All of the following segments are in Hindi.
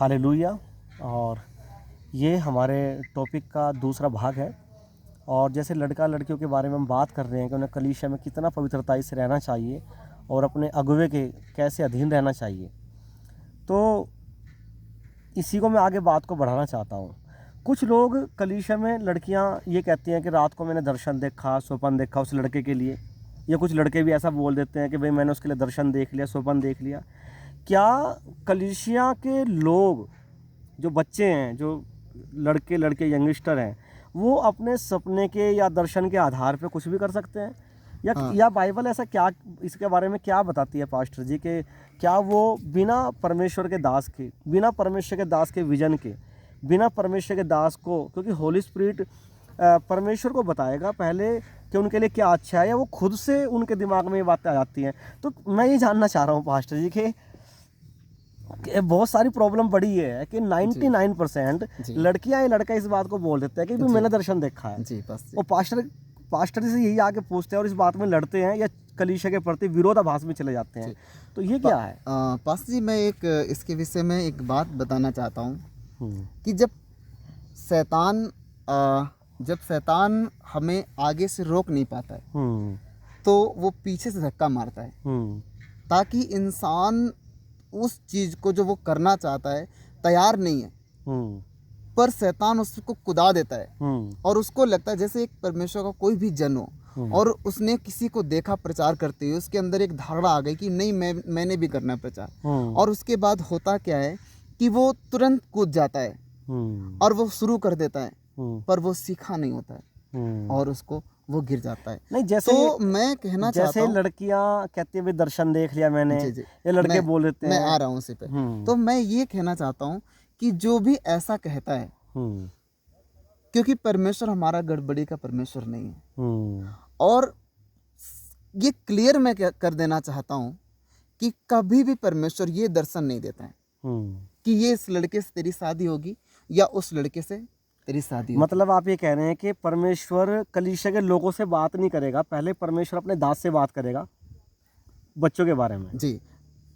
हालेलुया। और ये हमारे टॉपिक का दूसरा भाग है। और जैसे लड़का लड़कियों के बारे में हम बात कर रहे हैं कि उन्हें कलीसिया में कितना पवित्रताई से रहना चाहिए और अपने अगुवे के कैसे अधीन रहना चाहिए, तो इसी को मैं आगे बात को बढ़ाना चाहता हूँ। कुछ लोग कलीसिया में लड़कियाँ ये कहती हैं कि रात को मैंने दर्शन देखा, स्वप्न देखा उस लड़के के लिए, या कुछ लड़के भी ऐसा बोल देते हैं कि भाई मैंने उसके लिए दर्शन देख लिया, स्वप्न देख लिया। क्या कलीसिया के लोग, जो बच्चे हैं, जो लड़के लड़के यंगस्टर हैं, वो अपने सपने के या दर्शन के आधार पे कुछ भी कर सकते हैं? हाँ या बाइबल ऐसा क्या, इसके बारे में क्या बताती है पास्टर जी, कि क्या वो बिना परमेश्वर के दास के, बिना परमेश्वर के दास के विजन के, बिना परमेश्वर के दास को, क्योंकि होली स्पिरिट परमेश्वर को बताएगा पहले कि उनके लिए क्या अच्छा है, या वो खुद से उनके दिमाग में ये बातें आ जाती हैं? तो मैं ये जानना चाह रहा हूँ पास्टर जी कि बहुत सारी प्रॉब्लम बड़ी है कि जी 99% जी लड़कियां या लड़का इस बात को बोल देते हैं कि भी जी मैंने दर्शन देखा है, जी बस और पास्टर से यही आके पूछते हैं और इस बात में लड़ते हैं या कलीसिया के प्रति विरोधाभास में चले जाते हैं। जी तो ये क्या है? पास जी, मैं एक इसके विषय में एक बात बताना चाहता हूँ हम्म। कि शैतान अ, जब शैतान हमें आगे से रोक नहीं पाता है हम्म। तो वो पीछे से धक्का मारता है, हम्म। ताकि इंसान उस चीज़ को जो वो करना चाहता है तैयार नहीं है, हम्म। पर शैतान उसको कुदा देता है। हम्म। और उसको लगता है जैसे एक परमेश्वर का कोई भी जन हो हम्म। और उसने किसी को देखा प्रचार करते हुए, उसके अंदर एक धारणा आ गई कि नहीं, मैंने भी करना है प्रचार। हम्म। और उसके बाद होता क्या है कि वो तुरंत कूद जाता है हम्म। और वो शुरू कर देता है, हम्म। पर वो सीखा नहीं होता है हम्म। और उसको वो गिर जाता है। नहीं, जैसे तो मैं कहना चाहता जैसे हूँ, लड़कियां कहती है भी दर्शन देख लिया मैंने, जी जी, या लड़के मैं बोल देते मैं हैं। आ रहा हूँ उसी पे। हम्म। तो मैं ये कहना चाहता हूँ कि जो भी ऐसा कहता है, हम्म। क्योंकि परमेश्वर हमारा गड़बड़ी का परमेश्वर नहीं है। हम्म। और ये क्लियर मैं कर देना चाहता हूँ कि कभी भी परमेश्वर ये दर्शन नहीं देता है हम्म। कि ये इस लड़के से तेरी शादी होगी या उस लड़के से तेरी शादी होगी। मतलब आप ये कह रहे हैं कि परमेश्वर कलीसिया के लोगों से बात नहीं करेगा, पहले परमेश्वर अपने दास से बात करेगा बच्चों के बारे में। जी,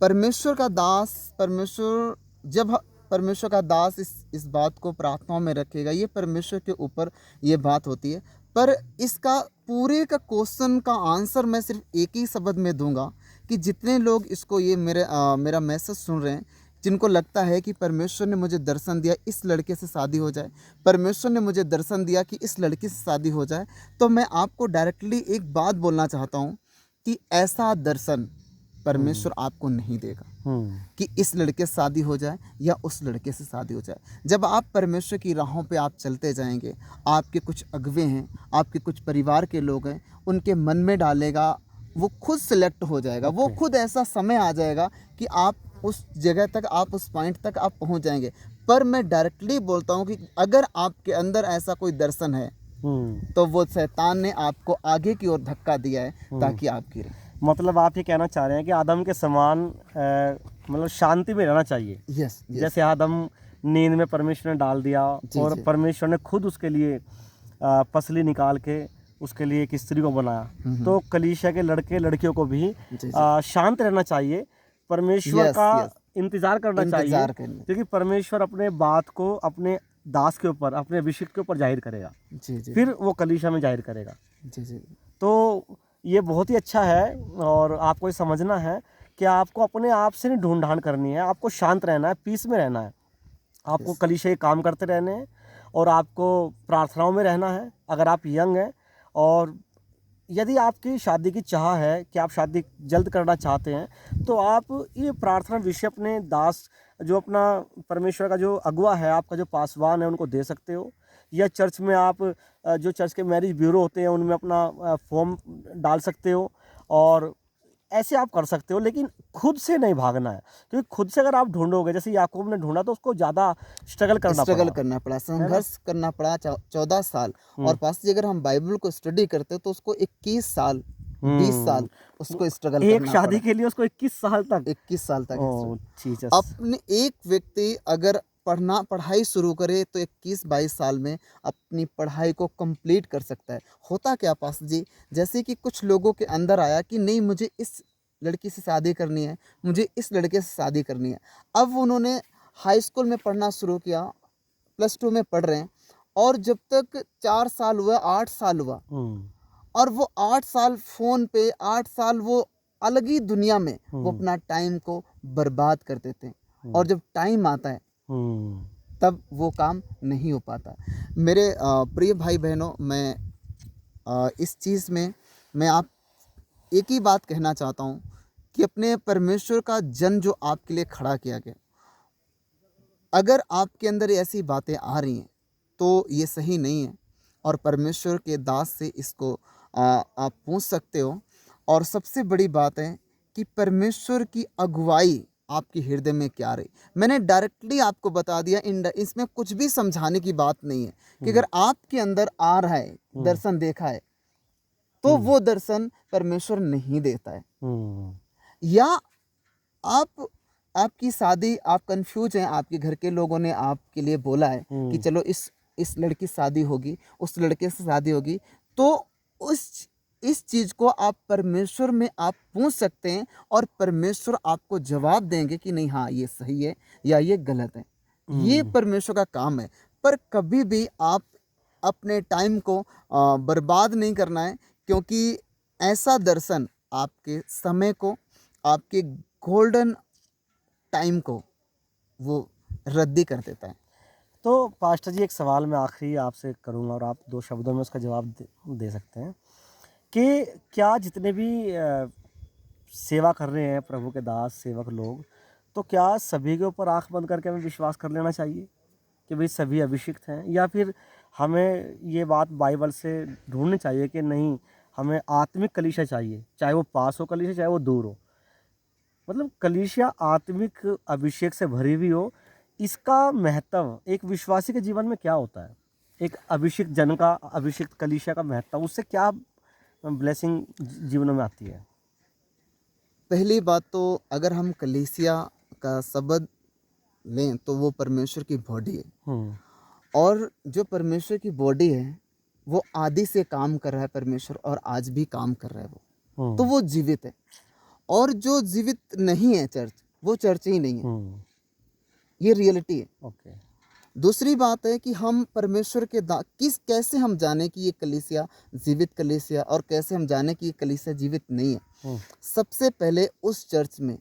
परमेश्वर का दास, परमेश्वर का दास इस बात को प्रार्थनाओं में रखेगा, ये परमेश्वर के ऊपर ये बात होती है। पर इसका पूरे का क्वेश्चन का आंसर मैं सिर्फ एक ही शब्द में दूंगा कि जितने लोग इसको ये मेरा मैसेज सुन रहे हैं, जिनको लगता है कि परमेश्वर ने मुझे दर्शन दिया इस लड़के से शादी हो जाए, परमेश्वर ने मुझे दर्शन दिया कि इस लड़की से शादी हो जाए, तो मैं आपको डायरेक्टली एक बात बोलना चाहता हूँ कि ऐसा दर्शन परमेश्वर आपको नहीं देगा हम्म। कि इस लड़के से शादी हो जाए या उस लड़के से शादी हो जाए। जब आप परमेश्वर की राहों पे आप चलते जाएंगे, आपके कुछ अगुवे हैं, आपके कुछ परिवार के लोग हैं, उनके मन में डालेगा, वो खुद सिलेक्ट हो जाएगा। वो ओके। खुद ऐसा समय आ जाएगा कि आप उस जगह तक, आप उस पॉइंट तक आप पहुंच जाएंगे। पर मैं डायरेक्टली बोलता हूं कि अगर आपके अंदर ऐसा कोई दर्शन है हम्म। तो वो शैतान ने आपको आगे की ओर धक्का दिया है हम्म। ताकि आप गिरें। मतलब आप ये कहना चाह रहे हैं कि आदम के समान मतलब शांति में रहना चाहिए। यस यस, जैसे आदम नींद में परमेश्वर ने डाल दिया जी और जी, परमेश्वर ने खुद उसके लिए पसली निकाल के उसके लिए एक स्त्री को बनाया, तो कलीसिया के लड़के लड़कियों को भी जी जी, शांत रहना चाहिए, परमेश्वर यस का यस, इंतज़ार करना चाहिए, इंतजार करने, क्योंकि परमेश्वर अपने बात को अपने दास के ऊपर, अपने अभिषेक के ऊपर जाहिर करेगा, जी जी फिर वो कलीसिया में जाहिर करेगा। जी जी, तो ये बहुत ही अच्छा है। और आपको ये समझना है कि आपको अपने आप से नहीं ढूंढ ढांड करनी है, आपको शांत रहना है, पीस में रहना है, आपको यस, कलीसिया के काम करते रहने हैं और आपको प्रार्थनाओं में रहना है। अगर आप यंग हैं और यदि आपकी शादी की चाह है कि आप शादी जल्द करना चाहते हैं, तो आप ये प्रार्थना विषय अपने दास, जो अपना परमेश्वर का जो अगुवा है, आपका जो पासवान है, उनको दे सकते हो, या चर्च में आप जो चर्च के मैरिज ब्यूरो होते हैं उनमें अपना फॉर्म डाल सकते हो, और ऐसे आप कर सकते हो। लेकिन खुद से नहीं भागना है, क्योंकि खुद से अगर आप ढूंढोगे, जैसे याकूब ने ढूंढा, तो उसको ज़्यादा स्ट्रगल करना स्ट्रगल पड़ा, करना पड़ा, है ना? संघर्ष करना पड़ा 14 साल। और हम्म। पास जी, अगर हम बाइबल को स्टडी करते तो उसको 21 साल, 20 साल वो उसको स्ट्रगल एक करना शादी पड़ा, के लिए उसको 21 साल तक। 21 साल तक ओह जीसस। अपने एक व्यक्ति अगर पढ़ाई शुरू करे तो 21-22 साल में अपनी पढ़ाई को कंप्लीट कर सकता है। होता क्या पास जी, जैसे कि कुछ लोगों के अंदर आया कि नहीं, मुझे इस लड़की से शादी करनी है, मुझे इस लड़के से शादी करनी है। अब उन्होंने हाई स्कूल में पढ़ना शुरू किया, +2 में पढ़ रहे हैं, और जब तक 4 साल हुआ, 8 साल हुआ, और वो 8 साल फ़ोन पे, 8 साल वो अलग ही दुनिया में वो अपना टाइम को बर्बाद कर देते हैं। और जब टाइम आता है तब वो काम नहीं हो पाता। मेरे प्रिय भाई बहनों, मैं इस चीज़ में मैं आप एक ही बात कहना चाहता हूँ कि अपने परमेश्वर का जन जो आपके लिए खड़ा किया गया, अगर आपके अंदर ऐसी बातें आ रही हैं तो ये सही नहीं है, और परमेश्वर के दास से इसको आप पूछ सकते हो। और सबसे बड़ी बात है कि परमेश्वर की अगुवाई आपके हृदय में क्या रही। मैंने डायरेक्टली आपको बता दिया, इसमें कुछ भी समझाने की बात नहीं है कि अगर आपके अंदर आ रहा है, दर्शन देखा है, तो वो दर्शन परमेश्वर नहीं देता है। या आपकी शादी, आप कंफ्यूज हैं, आपके घर के लोगों ने आपके लिए बोला है कि चलो इस लड़की की शादी होगी, उस लड़के से शादी होगी, तो इस चीज़ को आप परमेश्वर में आप पूछ सकते हैं, और परमेश्वर आपको जवाब देंगे कि नहीं, हाँ ये सही है या ये गलत है। ये परमेश्वर का काम है। पर कभी भी आप अपने टाइम को बर्बाद नहीं करना है, क्योंकि ऐसा दर्शन आपके समय को, आपके गोल्डन टाइम को वो रद्दी कर देता है। तो पास्टर जी, एक सवाल मैं आखिरी आपसे करूंगा और आप 2 शब्दों में उसका जवाब दे सकते हैं कि क्या जितने भी सेवा कर रहे हैं प्रभु के दास सेवक लोग, तो क्या सभी के ऊपर आंख बंद करके हमें विश्वास कर लेना चाहिए कि भाई सभी अभिषिक्त हैं, या फिर हमें ये बात बाइबल से ढूंढनी चाहिए कि नहीं, हमें आत्मिक कलीसिया चाहिए, चाहे वो पास हो कलीसिया, चाहे वो दूर हो, मतलब कलीसिया आत्मिक अभिषेक से भरी हुई हो। इसका महत्व एक विश्वासी के जीवन में क्या होता है, एक अभिषेक जन का, अभिषेक कलीसिया का महत्व, उससे क्या ब्लेसिंग जीवनों में आती है? पहली बात तो अगर हम कलीसिया का शब्द लें तो वो परमेश्वर की बॉडी है, और जो परमेश्वर की बॉडी है वो आदि से काम कर रहा है परमेश्वर, और आज भी काम कर रहा है वो, तो वो जीवित है। और जो जीवित नहीं है चर्च, वो चर्च ही नहीं है, ये रियलिटी है। ओके। दूसरी बात है कि हम परमेश्वर के कैसे हम जाने कि ये कलीसिया जीवित कलीसिया, और कैसे हम जाने कि ये कलीसिया जीवित नहीं है। सबसे पहले उस चर्च में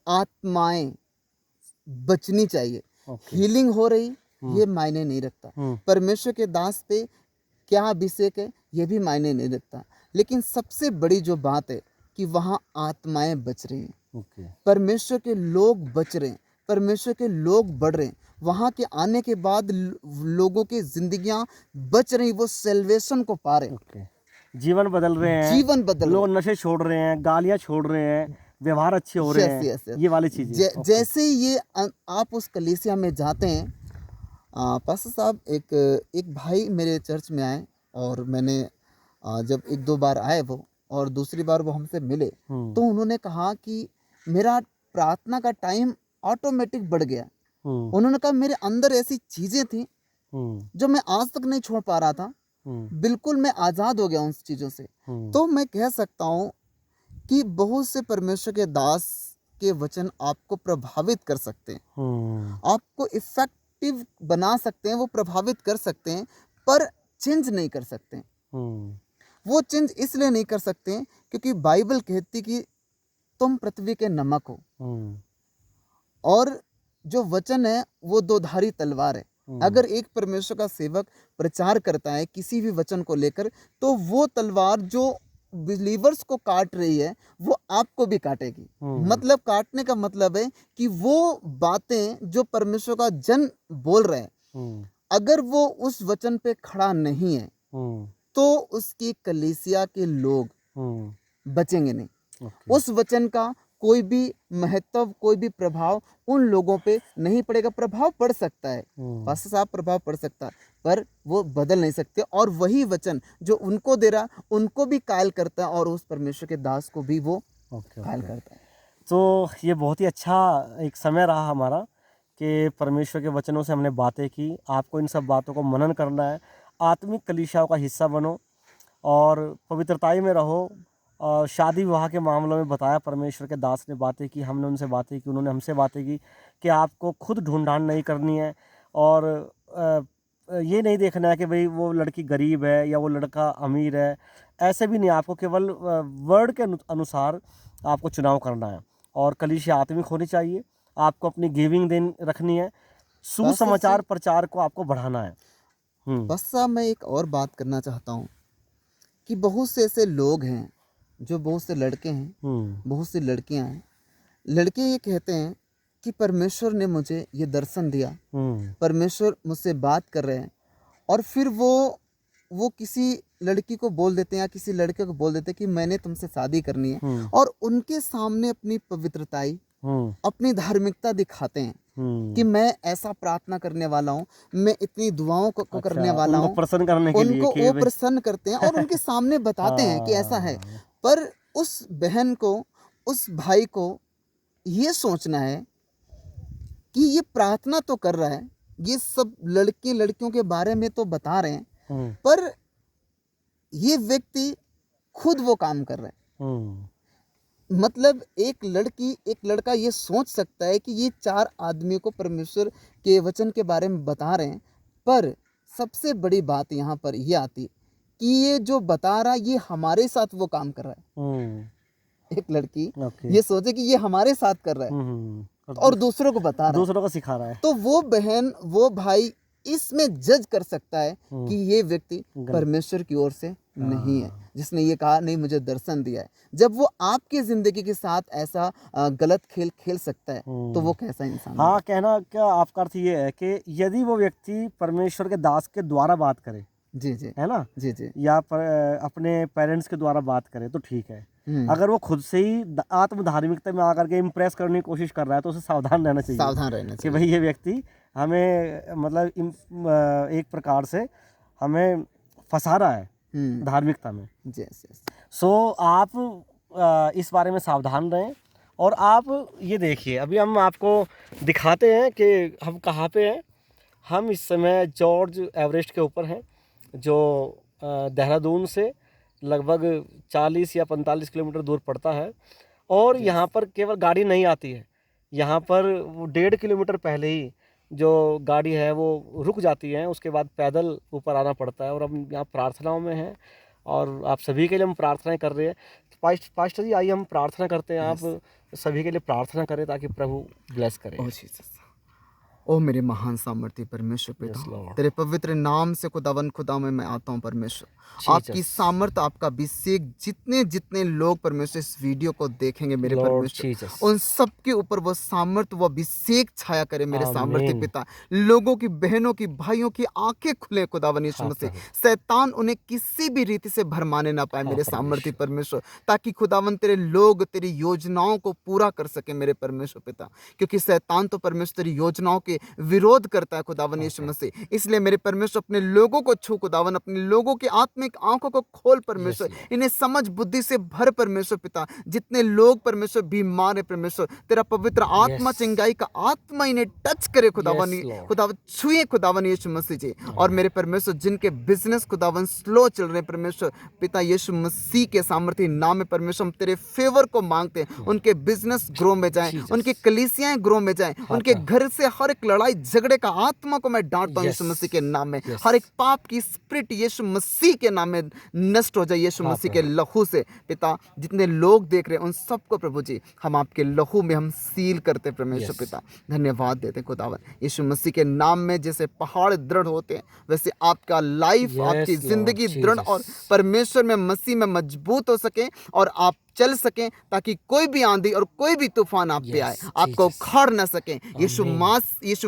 आत्माएं बचनी चाहिए। हीलिंग हो रही, ये मायने नहीं रखता। परमेश्वर के दास पे क्या अभिषेक है, ये भी मायने नहीं रखता। लेकिन सबसे बड़ी जो बात है कि वहाँ आत्माएं बच रही हैं, परमेश्वर के लोग बच रहे हैं, परमेश्वर के लोग बढ़ रहे हैं। वहाँ के आने के बाद लोगों की जिंदगियां बच रही, वो सेल्वेशन को पा रहे हैं, जीवन बदल रहे हैं, जीवन बदल लोग रहे नशे छोड़ रहे हैं, गालियां छोड़ रहे हैं, व्यवहार अच्छे हो रहे हैं, यस। ये वाली चीजें। जैसे ये आप उस कलीसिया में जाते हैं, पास्टर साहब, एक भाई मेरे चर्च में आए, और मैंने जब 1-2 बार आए वो, और दूसरी बार वो हमसे मिले, तो उन्होंने कहा कि मेरा प्रार्थना का टाइम ऑटोमेटिक बढ़ गया। उन्होंने कहा मेरे अंदर ऐसी चीज़ें थी जो मैं आज तक नहीं छोड़ पा रहा था, बिल्कुल मैं आज़ाद हो गया उन चीज़ों से। तो मैं कह सकता हूँ कि बहुत से परमेश्वर के दास के वचन आपको प्रभावित कर सकते हैं, आपको इफेक्टिव बना सकते हैं, वो प्रभावित कर सकते हैं, पर चेंज नहीं कर सकते हैं। वो चेंज इसलिए नहीं कर सकते हैं क्योंकि बाइबल कहती कि तुम पृथ्वी के नमक हो, और जो वचन है वो 2-धारी तलवार है। अगर एक परमेश्वर का सेवक प्रचार करता है किसी भी वचन को लेकर, तो वो तलवार जो बिलीवर्स को काट रही है वो आपको भी काटेगी। मतलब काटने का मतलब है कि वो बातें जो परमेश्वर का जन बोल रहे हैं, अगर वो उस वचन पे खड़ा नहीं है, तो उसकी कलीसिया के लोग बचेंगे नहीं। उस वचन का कोई भी महत्व, कोई भी प्रभाव उन लोगों पे नहीं पड़ेगा। प्रभाव पड़ सकता है, पास्टर साहब, प्रभाव पड़ सकता है, पर वो बदल नहीं सकते। और वही वचन जो उनको दे रहा, उनको भी कायल करता है, और उस परमेश्वर के दास को भी वो कायल करता है। तो ये बहुत ही अच्छा एक समय रहा हमारा कि परमेश्वर के वचनों से हमने बातें की। आपको इन सब बातों को मनन करना है, आत्मिक कलीसियाओं का हिस्सा बनो और पवित्रताई में रहो, शादी विवाह के मामलों में बताया, परमेश्वर के दास ने बातें की, हमने उनसे बातें की, उन्होंने हमसे बातें की कि आपको खुद ढूंढान नहीं करनी है और ये नहीं देखना है कि भाई वो लड़की गरीब है या वो लड़का अमीर है। ऐसे भी नहीं, आपको केवल वर्ड के अनुसार आपको चुनाव करना है और कलीसिया आत्मिक होनी चाहिए। आपको अपनी गिविंग दिन रखनी है, पास्टर सुसमाचार साहब, प्रचार को आपको बढ़ाना है। पास्टर साहब, मैं एक और बात करना चाहता हूँ कि बहुत से ऐसे लोग हैं, जो बहुत से लड़के हैं, बहुत सी लड़कियां हैं। लड़के ये कहते हैं कि परमेश्वर ने मुझे ये दर्शन दिया, परमेश्वर मुझसे बात कर रहे हैं, और फिर वो किसी लड़की को बोल देते हैं या किसी लड़के को बोल देते हैं कि मैंने तुमसे शादी करनी है, और उनके सामने अपनी पवित्रताई, अपनी धार्मिकता दिखाते हैं कि मैं ऐसा प्रार्थना करने वाला हूँ, मैं इतनी दुआओं को करने वाला उनको हूँ। प्रसन्न करने के लिए उनको कि वो भाई प्रसन्न करते हैं और उनके सामने बताते हैं कि ऐसा है। पर उस बहन को, उस भाई को ये सोचना है कि ये प्रार्थना तो कर रहा है, ये सब लड़के लड़कियों के बारे में तो बता रहे हैं, पर ये व्यक्ति खुद वो काम कर रहा है। मतलब एक लड़की, एक लड़का ये सोच सकता है कि ये 4 आदमियों को परमेश्वर के वचन के बारे में बता रहे हैं, पर सबसे बड़ी बात यहाँ पर ये आती कि ये जो बता रहा है ये हमारे साथ वो काम कर रहा है। एक लड़की ये सोचे कि ये हमारे साथ कर रहा है और दूसरों को बता रहा है, दूसरों को सिखा रहा है, तो वो बहन, वो भाई इसमें जज कर सकता है कि ये व्यक्ति परमेश्वर की ओर से नहीं है, जिसने ये कहा नहीं मुझे दर्शन दिया है। जब वो आपकी जिंदगी के साथ ऐसा गलत खेल खेल सकता है, तो वो कैसा इंसान हाँ, कहना क्या आपका अर्थ ये है कि यदि वो व्यक्ति परमेश्वर के दास के द्वारा बात करे, जी जी, है ना, जी जी, या अपने पेरेंट्स के द्वारा बात करे तो ठीक है। अगर वो खुद से ही आत्म धार्मिकता में आकर के इम्प्रेस करने की कोशिश कर रहा है तो उसे सावधान रहना चाहिए, सावधान रहना कि चाहिए भाई ये व्यक्ति हमें मतलब एक प्रकार से हमें फंसा रहा है धार्मिकता में। सो आप इस बारे में सावधान रहें। और आप ये देखिए, अभी हम आपको दिखाते हैं कि हम कहाँ पे हैं। हम इस समय जॉर्ज एवरेस्ट के ऊपर हैं, जो देहरादून से लगभग 40 या 45 किलोमीटर दूर पड़ता है। और यहाँ पर केवल गाड़ी नहीं आती है, यहाँ पर 1.5 किलोमीटर पहले ही जो गाड़ी है वो रुक जाती है, उसके बाद पैदल ऊपर आना पड़ता है। और हम यहाँ प्रार्थनाओं में हैं और आप सभी के लिए हम प्रार्थनाएं कर रहे हैं। तो पास्टर जी, आइए हम प्रार्थना करते हैं, आप सभी के लिए प्रार्थना करें ताकि प्रभु ब्लेस करें। ओ मेरे महान सामर्थ्य परमेश्वर पिता, तेरे पवित्र नाम से खुदावन खुदा में मैं आता हूँ परमेश्वर। आपकी सामर्थ, आपका अभिषेक, जितने जितने लोग परमेश्वर इस वीडियो को देखेंगे मेरे परमेश्वर, उन सब के ऊपर वो सामर्थ, वो अभिषेक छाया करे मेरे सामर्थ्य पिता। लोगों की, बहनों की, भाइयों की आंखें खुले खुदावन यीशु मसीह, शैतान उन्हें किसी भी रीति से भरमाने ना पाए मेरे सामर्थ्य परमेश्वर, ताकि खुदावन तेरे लोग तेरी योजनाओं को पूरा कर सके मेरे परमेश्वर पिता। क्योंकि शैतान तो परमेश्वर तेरी योजनाओं के विरोध करता है खुदावन यीशु मसीह। इसलिए मेरे परमेश्वर अपने लोगों को छू खुदावन, अपने लोगों की आत्मिक आंखों को खोल परमेश्वर, इन्हें समझ बुद्धि से भर परमेश्वर पिता। जितने लोग परमेश्वर बीमार है परमेश्वर, तेरा पवित्र आत्मा, चिंगाई का आत्मा इन्हें टच करे खुदावन, खुदावन छुए खुदावन यीशु मसीह जी। और मेरे परमेश्वर जिनके बिजनेस खुदावन स्लो चल रहे परमेश्वर पिता, यीशु मसीह के सामर्थ्य नाम में परमेश्वर हम तेरे फेवर को मांगते हैं। उनके बिजनेस ग्रो में जाए, उनकी कलीसियाएं ग्रो में जाए, उनके घर से हर एक लड़ाई झगड़े का आत्मा को मैं डांटता हूँ यीशु मसीह के नाम में। हर एक पाप की स्पिरिट यीशु मसीह के नाम में नष्ट हो जाए यीशु मसीह के लहू से पिता। जितने लोग देख रहे हैं उन सबको प्रभु जी हम आपके लहू में हम सील करते परमेश्वर पिता। धन्यवाद देते खुदावन यीशु मसीह के नाम में। जैसे पहाड़ दृढ़ होते हैं वैसे आपका लाइफ, आपकी जिंदगी दृढ़ और परमेश्वर में, मसीह में मजबूत हो सके और आप चल सकें, ताकि कोई भी आंधी और कोई भी तूफान आप पे आए आपको उखाड़ ना सकें। यीशु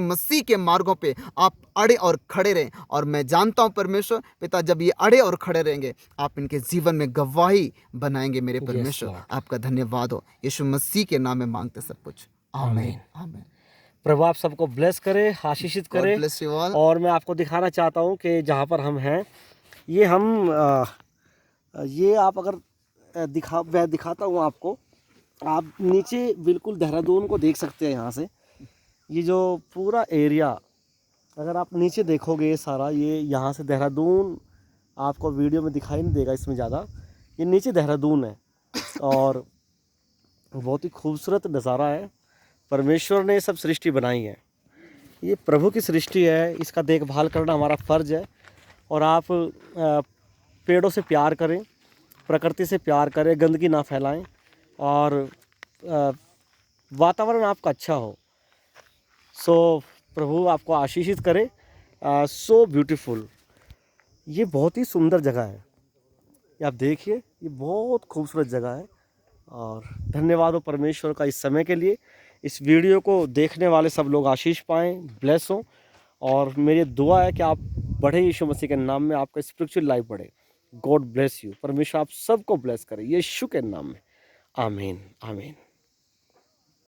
मसीह के मार्गों पे आप अड़े और खड़े रहें। और मैं जानता हूं परमेश्वर पिता, जब ये अड़े और खड़े रहेंगे आप इनके जीवन में गवाही बनाएंगे मेरे परमेश्वर। आपका धन्यवाद हो, यीशु मसीह के नाम में मांगते सब कुछ, आमीन आमीन। प्रभु आप सबको ब्लेस करे, आशीषित करे। और मैं आपको दिखाना चाहता हूं कि जहां पर हम हैं, ये आप अगर मैं दिखाता हूँ आपको, आप नीचे बिल्कुल देहरादून को देख सकते हैं। यहाँ से ये जो पूरा एरिया, अगर आप नीचे देखोगे ये सारा, ये यहाँ से देहरादून आपको वीडियो में दिखाई नहीं देगा इसमें ज़्यादा, ये नीचे देहरादून है। और बहुत ही खूबसूरत नज़ारा है। परमेश्वर ने सब सृष्टि बनाई है, ये प्रभु की सृष्टि है, इसका देखभाल करना हमारा फ़र्ज़ है। और आप पेड़ों से प्यार करें, प्रकृति से प्यार करें, गंदगी ना फैलाएं और वातावरण आपका अच्छा हो। सो प्रभु आपको आशीषित करे। सो ब्यूटीफुल, ये बहुत ही सुंदर जगह है, ये आप देखिए, ये बहुत खूबसूरत जगह है। और धन्यवाद हो परमेश्वर का इस समय के लिए। इस वीडियो को देखने वाले सब लोग आशीष पाएँ, ब्लेस हों। और मेरी दुआ है कि आप बढ़े यीशु मसीह के नाम में, आपका स्पिरिचुअल लाइफ बढ़े। God bless you. परमेश्वर आप सबको ब्लेस करे यीशु के नाम में। आमीन आमीन।